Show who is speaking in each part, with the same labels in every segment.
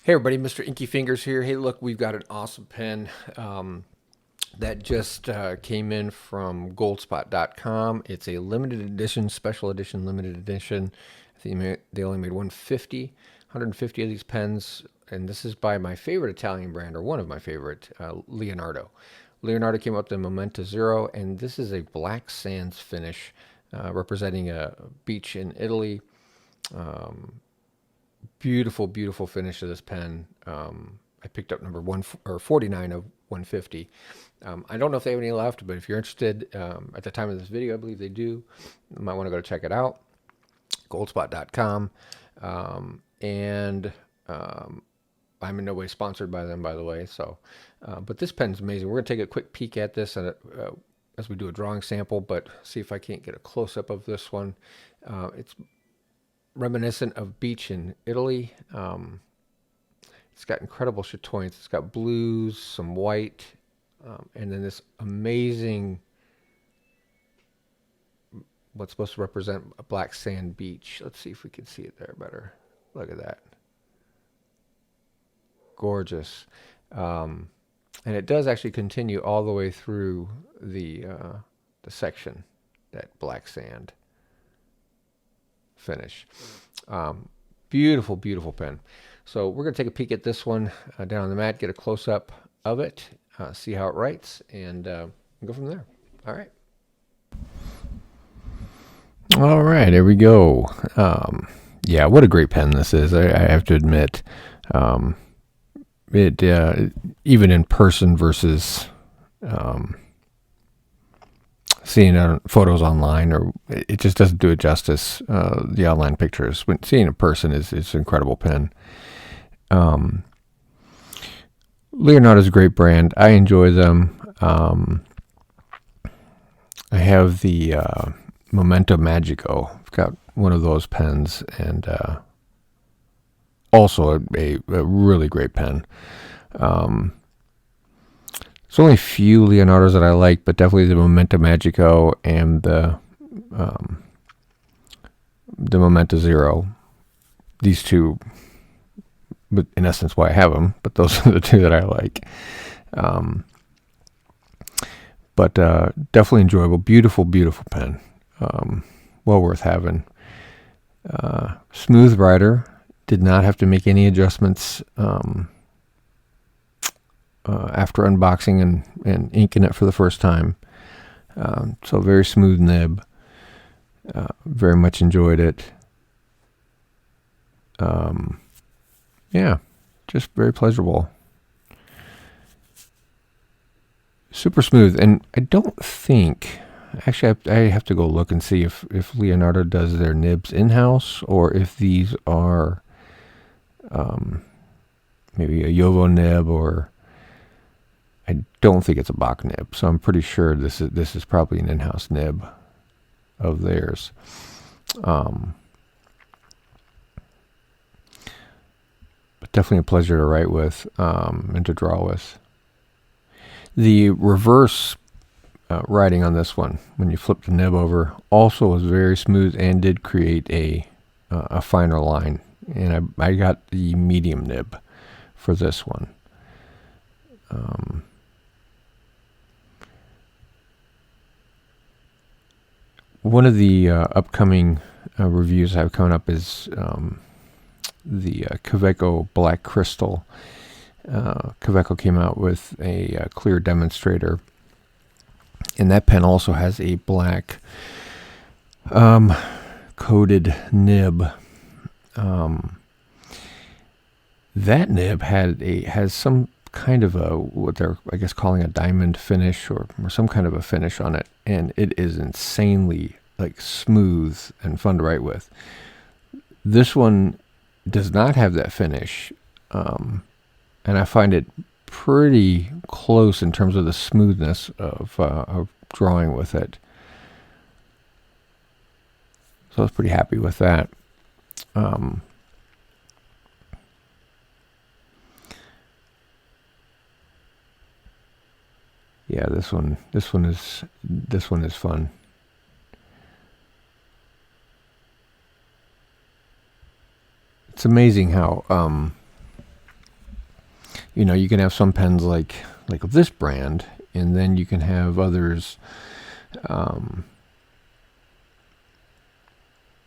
Speaker 1: Hey everybody, Mr. Inky Fingers here. Hey, look, we've got an awesome pen that just came in from goldspot.com. It's a limited edition, special edition, limited edition. I think they only made 150 of these pens, and this is by my favorite Italian brand, or one of my favorite, Leonardo. Leonardo came up with the Momento Zero, and this is a black sands finish representing a beach in Italy. Beautiful, beautiful finish of this pen. I picked up number 49 of 150. I don't know if they have any left, but if you're interested, at the time of this video, I believe they do. You might want to go check it out. Goldspot.com. And I'm in no way sponsored by them, by the way. So, but this pen's amazing. We're going to take a quick peek at this as we do a drawing sample, but see if I can't get a close-up of this one. It's reminiscent of beach in Italy. It's got incredible chatoyance. It's got blues, some white, and then this amazing, what's supposed to represent a black sand beach. Let's see if we can see it there better. Look at that. Gorgeous. And it does actually continue all the way through the section, that black sand finish. Beautiful, beautiful pen. So we're going to take a peek at this one down on the mat, get a close-up of it, see how it writes, and go from there. All right. All right, here we go. Yeah, what a great pen this is. I have to admit, it even in person versus seeing photos online, or it just doesn't do it justice. The online pictures, when seeing in person is an incredible pen. Leonardo's a great brand. I enjoy them. I have the Momento Magico. I've got one of those pens, and also a really great pen. There's only a few Leonardos that I like, but definitely the Momento Magico and the Momento Zero. These two, but in essence, why I have them. But those are the two that I like. But definitely enjoyable, beautiful, beautiful pen. Well worth having. Smooth writer. Did not have to make any adjustments after unboxing and inking it for the first time. So very smooth nib. Very much enjoyed it. Yeah, just very pleasurable. Super smooth. And I don't think, actually I have to go look and see if Leonardo does their nibs in-house, or if these are maybe a Yovo nib, or I don't think it's a Bach nib, so I'm pretty sure this is probably an in-house nib of theirs. But definitely a pleasure to write with and to draw with. The reverse writing on this one, when you flip the nib over, also was very smooth and did create a finer line. And I got the medium nib for this one. One of the upcoming reviews I have coming up is the Kaweco Black Crystal. Kaweco came out with a clear demonstrator, and that pen also has a black coated nib. That nib has some kind of what they're, I guess, calling a diamond finish, or some kind of a finish on it, and it is insanely smooth and fun to write with. This one does not have that finish, and I find it pretty close in terms of the smoothness of drawing with it. So I was pretty happy with that. Yeah, this one is fun. It's amazing how you can have some pens like of this brand, and then you can have others,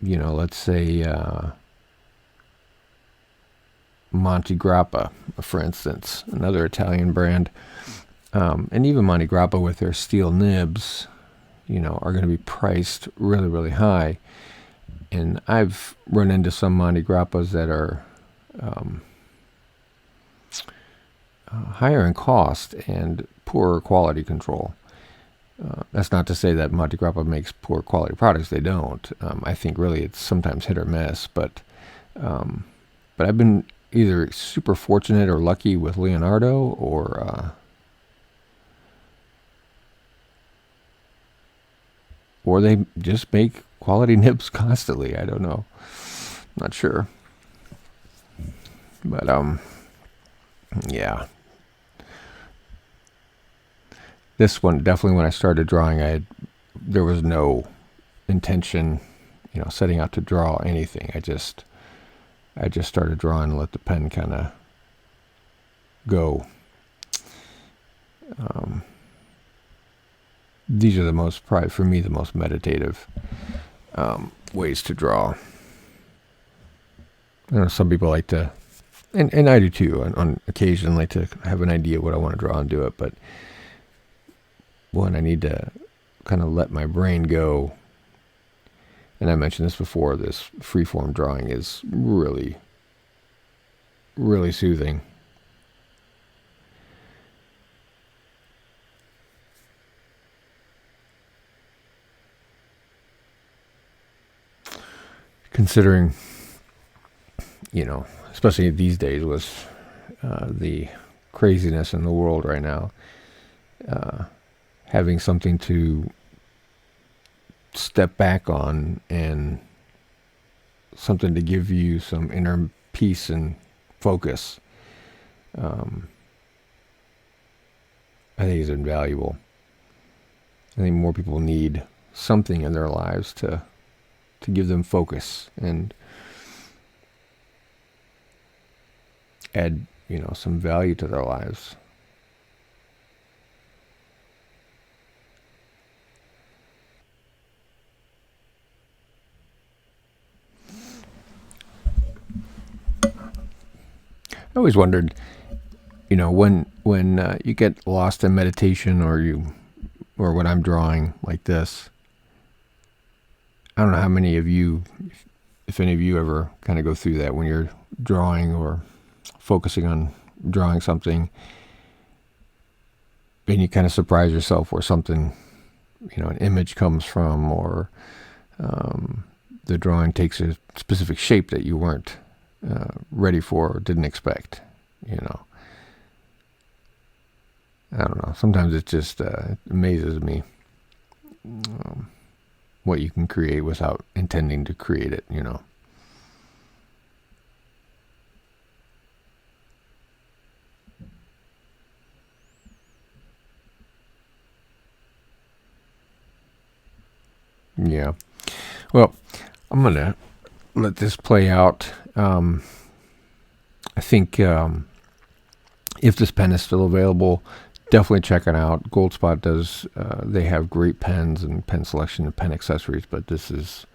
Speaker 1: let's say Monte Grappa, for instance, another Italian brand. And even Monte Grappa with their steel nibs, are going to be priced really, really high. And I've run into some Monte Grappas that are higher in cost and poorer quality control. That's not to say that Monte Grappa makes poor quality products. They don't. I think really it's sometimes hit or miss. But I've been either super fortunate or lucky with Leonardo, or they just make quality nibs constantly. I don't know. Not sure. But yeah. This one, definitely when I started drawing, there was no intention, setting out to draw anything. I just started drawing and let the pen kind of go. These are probably for me, the most meditative ways to draw. I know some people like to, and I do too, on occasion, like to have an idea what I want to draw and do it, but one, I need to kind of let my brain go. And I mentioned this before, this freeform drawing is really, really soothing. Considering, especially these days with the craziness in the world right now, having something to step back on and something to give you some inner peace and focus, I think is invaluable. I think more people need something in their lives to give them focus and add, some value to their lives. I always wondered, when you get lost in meditation, or when I'm drawing like this, I don't know how many of you, if any of you ever kind of go through that when you're drawing or focusing on drawing something, and you kind of surprise yourself where something, an image comes from, or the drawing takes a specific shape that you weren't ready for or didn't expect. I don't know. Sometimes it just amazes me what you can create without intending to create it. Yeah. Well, I'm gonna let this play out. I think if this pen is still available, definitely check it out. Goldspot does. They have great pens and pen selection and pen accessories, but this is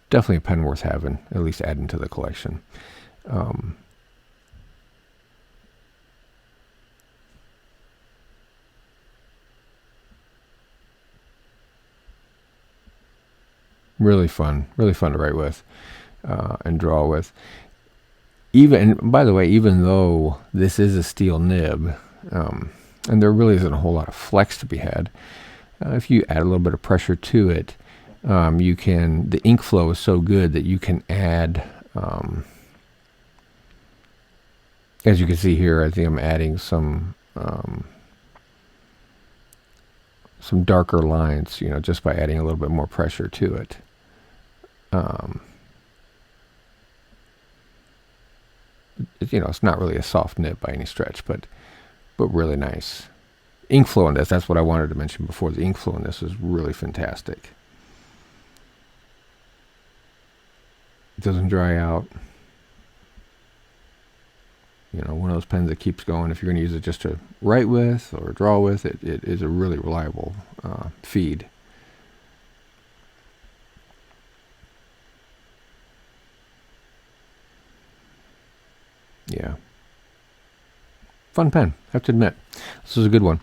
Speaker 1: definitely a pen worth having, at least adding to the collection. Really fun to write with and draw with. And by the way, even though this is a steel nib, and there really isn't a whole lot of flex to be had, if you add a little bit of pressure to it, the ink flow is so good that you can add, as you can see here, I think I'm adding some darker lines, just by adding a little bit more pressure to it. It's not really a soft nib by any stretch, but really nice. Ink flow in this, that's what I wanted to mention before. The ink flow in this is really fantastic. It doesn't dry out. one of those pens that keeps going. If you're going to use it just to write with or draw with, it is a really reliable feed. Yeah. Fun pen, I have to admit. This is a good one.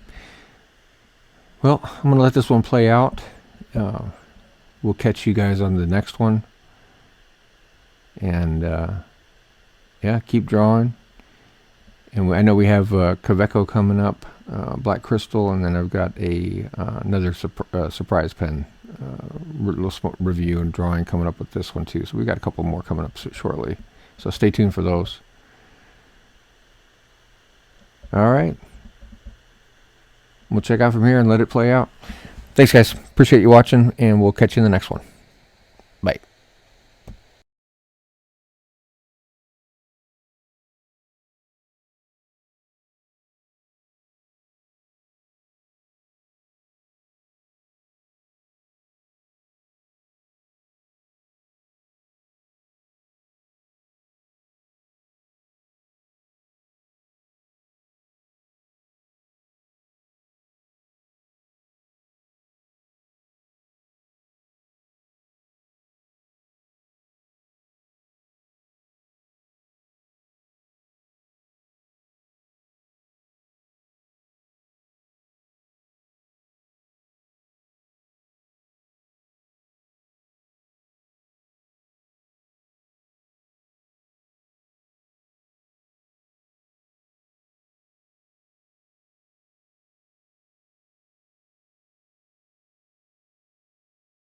Speaker 1: Well, I'm going to let this one play out. We'll catch you guys on the next one. And, yeah, keep drawing. And I know we have Kaveco coming up, Black Crystal, and then I've got another surprise pen, little review and drawing coming up with this one too. So we got a couple more coming up shortly. So stay tuned for those. All right. We'll check out from here and let it play out. Thanks, guys. Appreciate you watching, and we'll catch you in the next one. Bye.